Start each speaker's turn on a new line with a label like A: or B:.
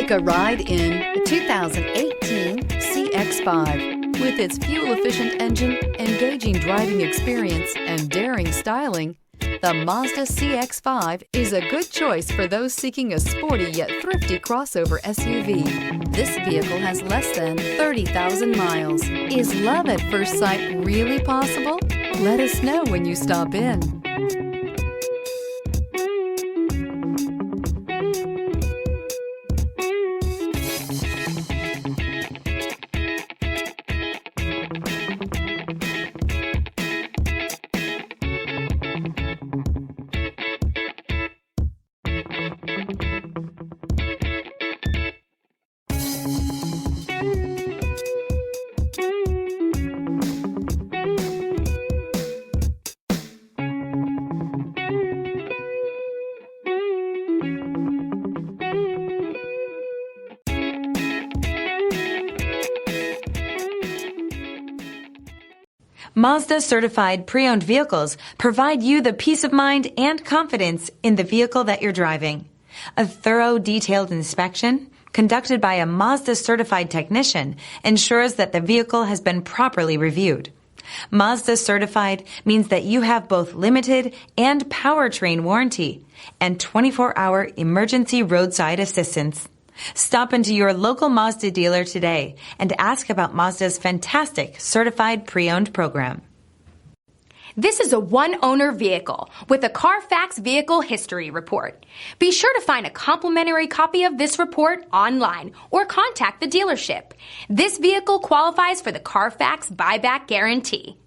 A: Take a ride in the 2018 CX-5. With its fuel-efficient engine, engaging driving experience, and daring styling, the Mazda CX-5 is a good choice for those seeking a sporty yet thrifty crossover SUV. This vehicle has less than 30,000 miles. Is love at first sight really possible? Let us know when you stop in.
B: Mazda certified pre-owned vehicles provide you the peace of mind and confidence in the vehicle that you're driving. A thorough, detailed inspection conducted by a Mazda certified technician ensures that the vehicle has been properly reviewed. Mazda certified means that you have both limited and powertrain warranty and 24-hour emergency roadside assistance. Stop into your local Mazda dealer today and ask about Mazda's fantastic certified pre-owned program.
C: This is a one-owner vehicle with a Carfax Vehicle History Report. Be sure to find a complimentary copy of this report online or contact the dealership. This vehicle qualifies for the Carfax Buyback Guarantee.